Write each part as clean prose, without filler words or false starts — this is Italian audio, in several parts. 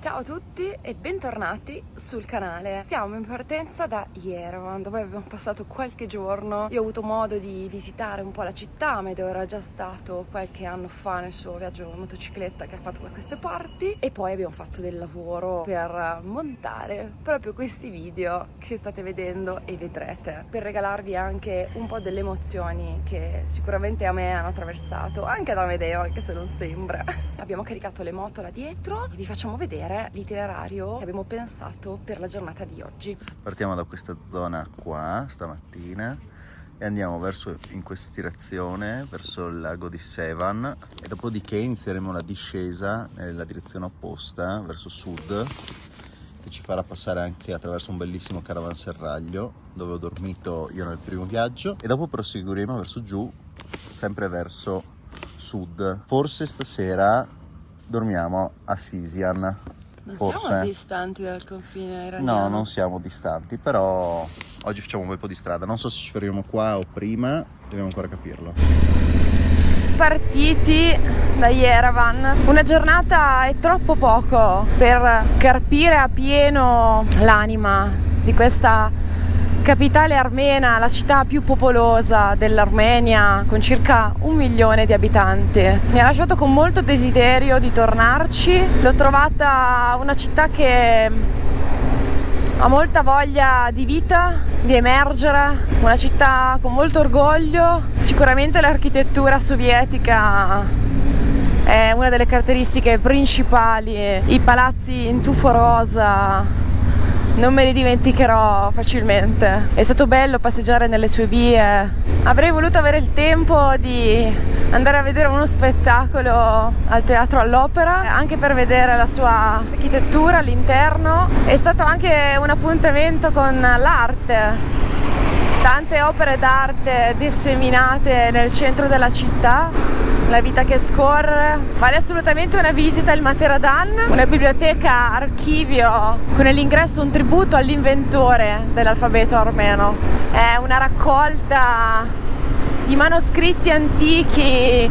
Ciao a tutti e bentornati sul canale. Siamo in partenza da Yerevan, dove abbiamo passato qualche giorno. Io ho avuto modo di visitare un po' la città, Medeo era già stato qualche anno fa nel suo viaggio in motocicletta che ha fatto da queste parti, e poi abbiamo fatto del lavoro per montare proprio questi video che state vedendo e vedrete, per regalarvi anche un po' delle emozioni che sicuramente a me hanno attraversato, anche da Medeo, anche se non sembra. Abbiamo caricato le moto là dietro e vi facciamo vedere l'itinerario che abbiamo pensato per la giornata di oggi. Partiamo da questa zona qua stamattina e andiamo in questa direzione, verso il lago di Sevan, e dopodiché inizieremo la discesa nella direzione opposta, verso sud, che ci farà passare anche attraverso un bellissimo caravanserraglio dove ho dormito io nel primo viaggio, e dopo proseguiremo verso giù, sempre verso sud. Forse stasera dormiamo a Sisian. Non siamo distanti dal confine iraniano. No, non siamo distanti, però oggi facciamo un bel po' di strada. Non so se ci fermiamo qua o prima, dobbiamo ancora capirlo. Partiti da Yerevan. Una giornata è troppo poco per carpire a pieno l'anima di questa capitale armena, la città più popolosa dell'Armenia, con circa 1 milione di abitanti. Mi ha lasciato con molto desiderio di tornarci. L'ho trovata una città che ha molta voglia di vita, di emergere, una città con molto orgoglio. Sicuramente l'architettura sovietica è una delle caratteristiche principali, i palazzi in tufo rosa non me li dimenticherò facilmente. È stato bello passeggiare nelle sue vie. Avrei voluto avere il tempo di andare a vedere uno spettacolo al teatro all'Opera, anche per vedere la sua architettura all'interno. È stato anche un appuntamento con l'arte. Tante opere d'arte disseminate nel centro della città, la vita che scorre. Vale assolutamente una visita al Materadan, una biblioteca archivio con all'ingresso un tributo all'inventore dell'alfabeto armeno. È una raccolta di manoscritti antichi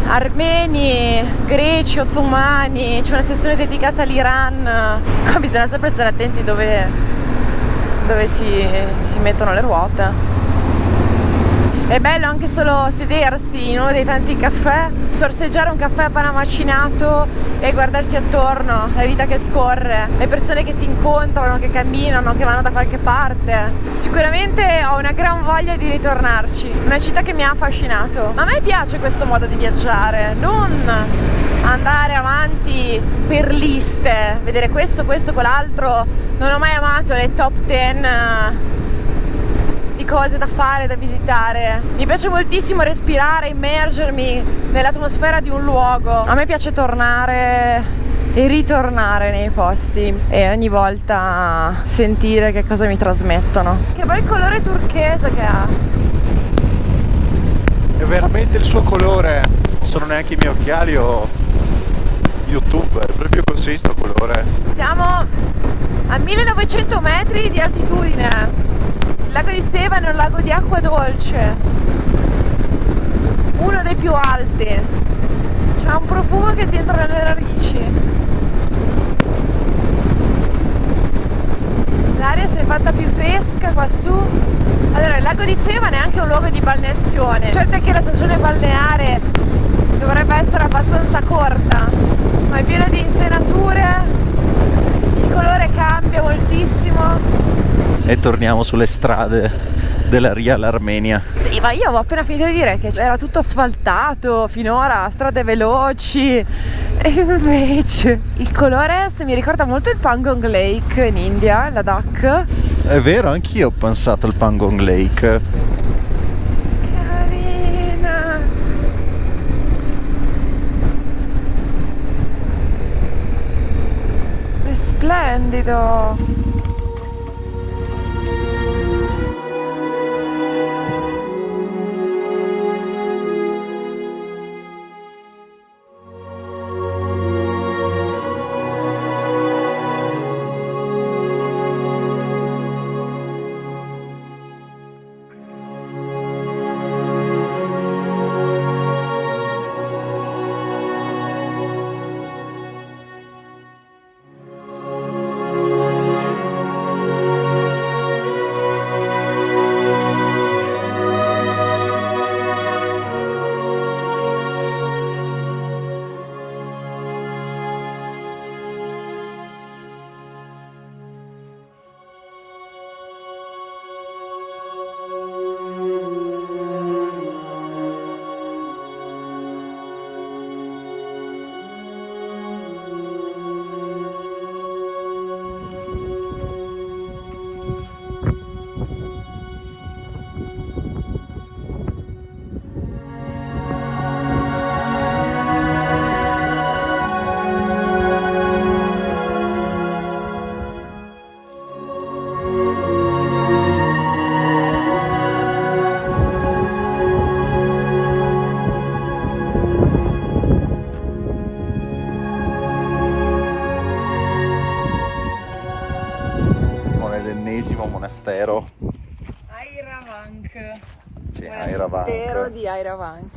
armeni, greci, ottomani. C'è una sezione dedicata all'Iran. Qua bisogna sempre stare attenti dove si mettono le ruote. È bello anche solo sedersi in uno dei tanti caffè, sorseggiare un caffè appena macinato e guardarsi attorno, la vita che scorre, le persone che si incontrano, che camminano, che vanno da qualche parte. Sicuramente ho una gran voglia di ritornarci, una città che mi ha affascinato. Ma a me piace questo modo di viaggiare, non andare avanti per liste, vedere questo, quell'altro. Non ho mai amato le top 10 di cose da fare, da visitare. Mi piace moltissimo respirare, immergermi nell'atmosfera di un luogo. A me piace tornare e ritornare nei posti e ogni volta sentire che cosa mi trasmettono. Che bel colore turchese che ha! È veramente il suo colore. Non sono neanche i miei occhiali o YouTube, è proprio così sto colore. Siamo a 1900 metri di altitudine. Il lago di Sevan è un lago di acqua dolce, uno dei più alti. C'è un profumo che ti entra nelle narici. L'aria si è fatta più fresca qua su. Allora, il lago di Sevan è anche un luogo di balneazione. Certo è che la stagione balneare dovrebbe essere abbastanza corta, ma è pieno di insenature, il colore cambia moltissimo. E torniamo sulle strade della Real Armenia. Sì, ma io avevo appena finito di dire che era tutto asfaltato finora, strade veloci, e invece il colore mi ricorda molto il Pangong Lake in India, Ladakh. È vero, anch'io ho pensato al Pangong Lake. Carina! È splendido! cristianesimo monastero. Airavang. Sì, Monastero Airavang, di Airavang.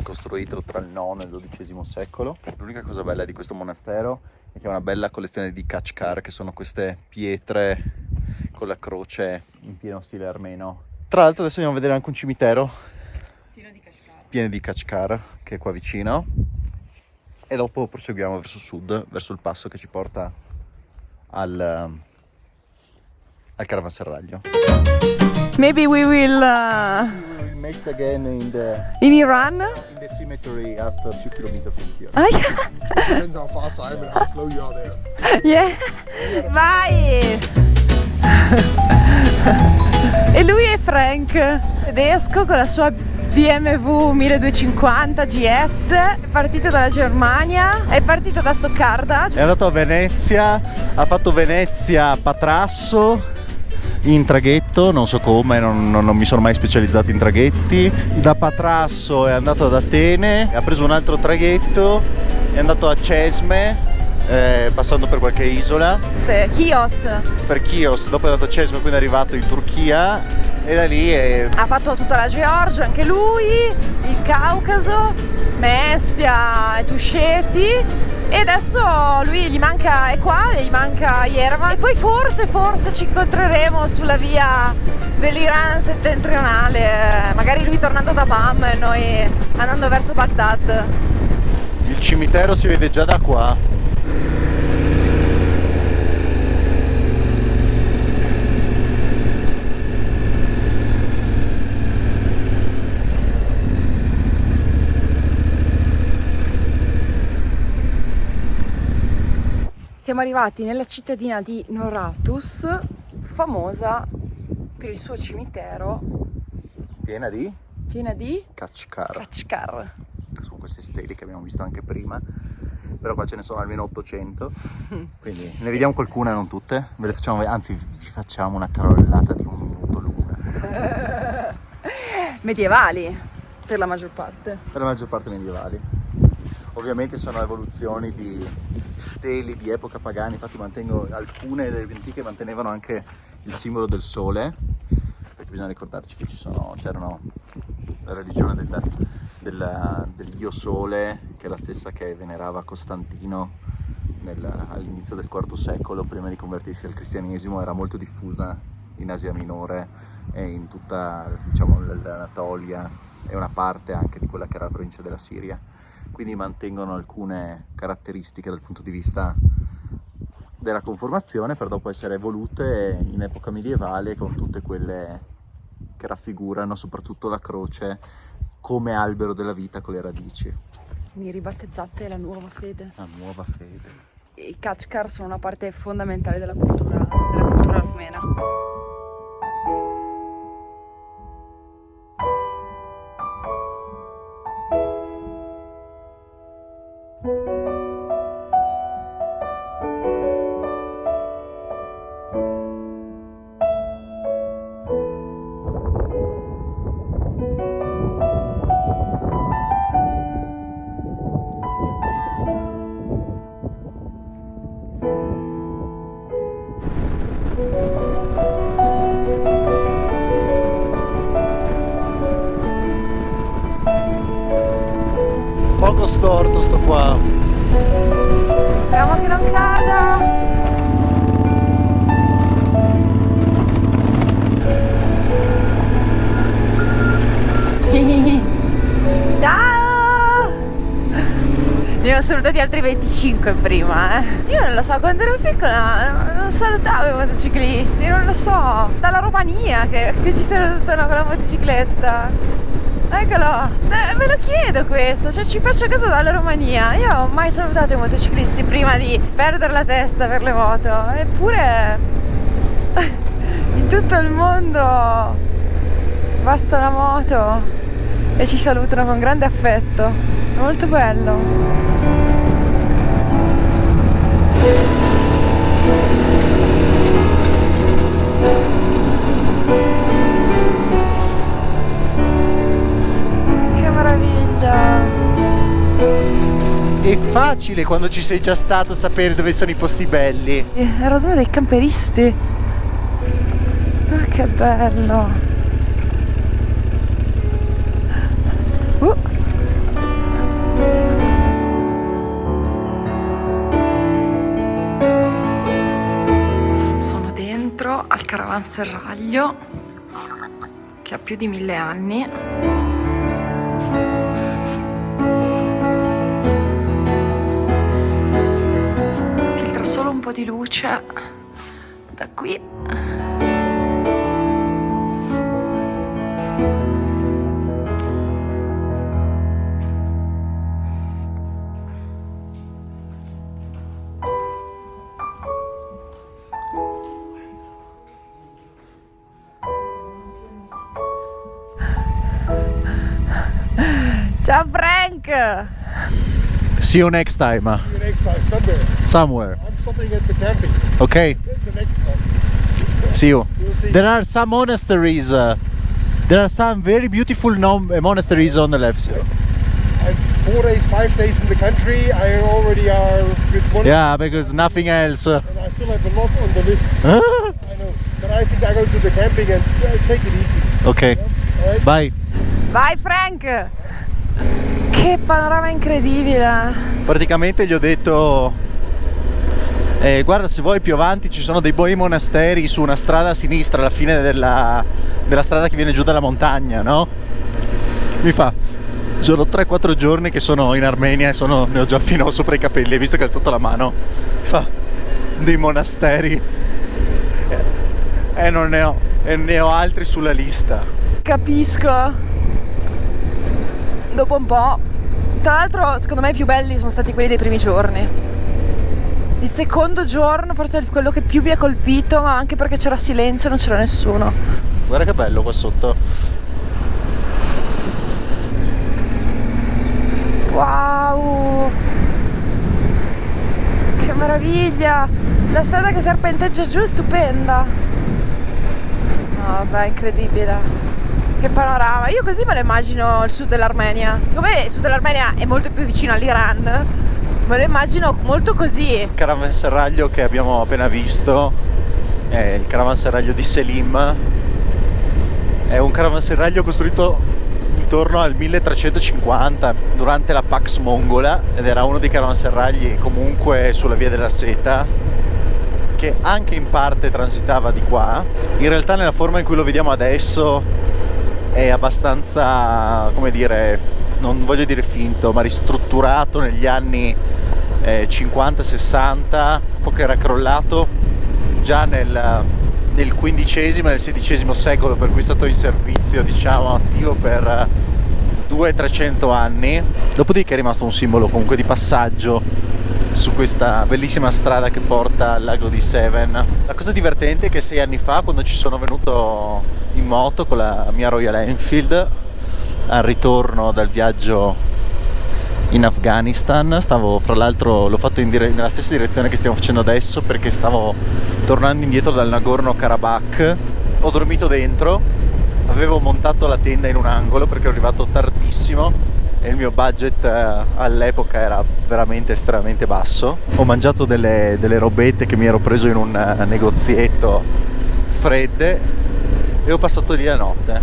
costruito tra il IX e il XII secolo. L'unica cosa bella di questo monastero è che è una bella collezione di Khachkar, che sono queste pietre con la croce in pieno stile armeno. Tra l'altro adesso andiamo a vedere anche un cimitero pieno di Khachkar, che è qua vicino, e dopo proseguiamo verso sud, verso il passo che ci porta al caravanserraglio. Maybe we will We meet again in Iran. in the cemetery at 2 km from here. Ah, yeah. Depends how fast I am and how slow you are there. Yeah. Vai! E lui è Frank tedesco con la sua BMW 1250 GS, è partito dalla Germania, è partito da Stoccarda. È andato a Venezia, ha fatto Venezia-Patrasso in traghetto, non so come, non mi sono mai specializzato in traghetti. Da Patrasso è andato ad Atene, ha preso un altro traghetto, è andato a Cesme, passando per qualche isola, Sì, Chios. per Chios, dopo è andato a Cesme, quindi è arrivato in Turchia e da lì Ha fatto tutta la Georgia, anche lui, il Caucaso, Mestia e Tusceti. E adesso lui gli manca, è qua, e gli manca Yerevan. E poi forse ci incontreremo sulla via dell'Iran settentrionale, magari lui tornando da Bam e noi andando verso Baghdad. il cimitero si vede già da qua. Siamo arrivati nella cittadina di Noratus, famosa per il suo cimitero Piena di piena di Khachkar. Khachkar. Sono queste steli che abbiamo visto anche prima, però qua ce ne sono almeno 800, quindi ne vediamo qualcuna, non tutte, ve le facciamo, anzi vi facciamo una carrellata di 1 minuto l'una. Medievali per la maggior parte. Per la maggior parte medievali. Ovviamente sono evoluzioni di steli di epoca pagana, infatti alcune delle più antiche mantenevano anche il simbolo del sole, perché bisogna ricordarci che c'erano la religione del dio sole, che è la stessa che venerava Costantino all'inizio del IV secolo, prima di convertirsi al cristianesimo. Era molto diffusa in Asia Minore e in tutta, diciamo, l'Anatolia e una parte anche di quella che era la provincia della Siria. Quindi mantengono alcune caratteristiche dal punto di vista della conformazione, per dopo essere evolute in epoca medievale con tutte quelle che raffigurano soprattutto la croce come albero della vita con le radici. Quindi ribattezzate la nuova fede. La nuova fede. I Khachkar sono una parte fondamentale della cultura armena. Poco storto sto qua. Speriamo che non cada. Ciao! Ne ho salutati altri 25 prima, Io non lo so, quando ero piccola non salutavo i motociclisti, non lo so. Dalla Romania che ci salutano con la motocicletta. Eccolo, me lo chiedo questo, cioè ci faccio caso dalla Romania. Io non ho mai salutato i motociclisti prima di perdere la testa per le moto, eppure in tutto il mondo basta una moto e ci salutano con grande affetto, è molto bello. È facile quando ci sei già stato sapere dove sono i posti belli. Ero uno dei camperisti. Ah, che bello. Sono dentro al caravanserraglio che ha più di 1000 anni. Filtra solo un po' di luce da qui. Ciao Frank! See you next time. See you next time, somewhere. Somewhere. I'm stopping at the camping. Okay. That's the next stop. See you. We'll see. There are some monasteries. There are some very beautiful monasteries on the left. I'm 4 days, 5 days in the country. I already are with one. Yeah, because nothing else. And I still have a lot on the list. I know. But I think I go to the camping and take it easy. Ok. All right? Bye. Vai Frank! Che panorama incredibile! Praticamente gli ho detto guarda, se vuoi più avanti ci sono dei bei monasteri su una strada a sinistra alla fine della strada che viene giù dalla montagna, no? Mi fa, sono 3-4 giorni che sono in Armenia e ne ho già fino sopra i capelli, hai visto che ha alzato la mano? Mi fa, dei monasteri e ne ho altri sulla lista. Capisco. Dopo un po'. Tra l'altro secondo me i più belli sono stati quelli dei primi giorni. Il secondo giorno forse è quello che più mi ha colpito, ma anche perché c'era silenzio e non c'era nessuno. Guarda che bello qua sotto. Wow! Che meraviglia! La strada che serpenteggia giù è stupenda. No, vabbè, incredibile. Che panorama. Io così me lo immagino il sud dell'Armenia. Come il sud dell'Armenia è molto più vicino all'Iran, me lo immagino molto così. Il caravanserraglio che abbiamo appena visto è il caravanserraglio di Selim. È un caravanserraglio costruito intorno al 1350 durante la Pax Mongola ed era uno dei caravanserragli comunque sulla via della seta, che anche in parte transitava di qua. In realtà nella forma in cui lo vediamo adesso è abbastanza, come dire, non voglio dire finto, ma ristrutturato negli anni 50-60, un po' che era crollato già nel XV e nel XVI secolo, per cui è stato in servizio, diciamo, attivo per 200-300 anni. Dopodiché è rimasto un simbolo comunque di passaggio su questa bellissima strada che porta al lago di Sevan. La cosa divertente è che 6 anni fa, quando ci sono venuto in moto con la mia Royal Enfield al ritorno dal viaggio in Afghanistan, fra l'altro l'ho fatto nella stessa direzione che stiamo facendo adesso, perché stavo tornando indietro dal Nagorno-Karabakh. Ho dormito dentro, avevo montato la tenda in un angolo perché ero arrivato tardissimo e il mio budget all'epoca era veramente estremamente basso. Ho mangiato delle robette che mi ero preso in un negozietto fredde e ho passato lì la notte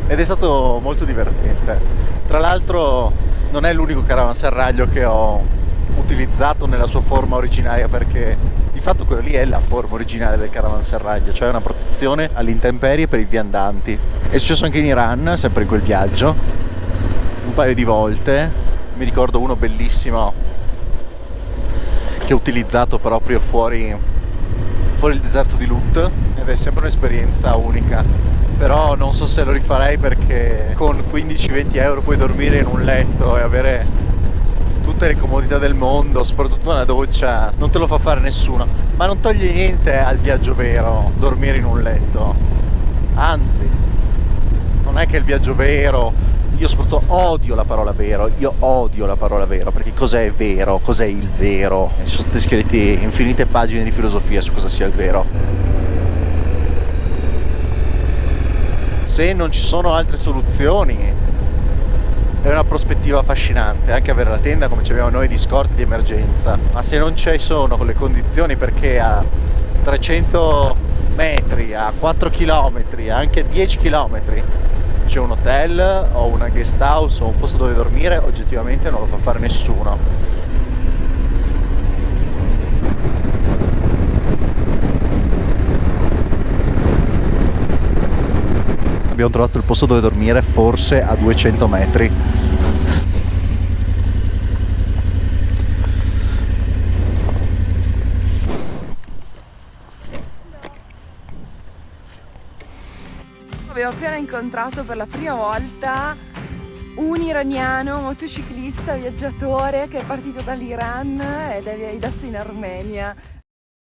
ed è stato molto divertente. Tra l'altro non è l'unico caravanserraglio che ho utilizzato nella sua forma originaria, perché di fatto quello lì è la forma originale del caravanserraglio, cioè una protezione all'intemperie per i viandanti. È successo anche in Iran, sempre in quel viaggio, un paio di volte. Mi ricordo uno bellissimo che ho utilizzato proprio fuori il deserto di Lut, ed è sempre un'esperienza unica, però non so se lo rifarei, perché con 15-20 euro puoi dormire in un letto e avere tutte le comodità del mondo, soprattutto una doccia, non te lo fa fare nessuno, ma non toglie niente al viaggio vero dormire in un letto. Anzi, non è che il viaggio vero, io soprattutto odio la parola vero, perché cos'è vero, cos'è il vero? Ci sono state scritte infinite pagine di filosofia su cosa sia il vero. Se non ci sono altre soluzioni è una prospettiva affascinante, anche avere la tenda come ci abbiamo noi di scorta di emergenza, ma se non ci sono con le condizioni, perché a 300 metri, a 4 km, anche 10 km c'è un hotel o una guest house o un posto dove dormire, oggettivamente non lo fa fare nessuno. Abbiamo trovato il posto dove dormire forse a 200 metri. Abbiamo appena incontrato per la prima volta un iraniano motociclista viaggiatore che è partito dall'Iran ed è adesso in Armenia.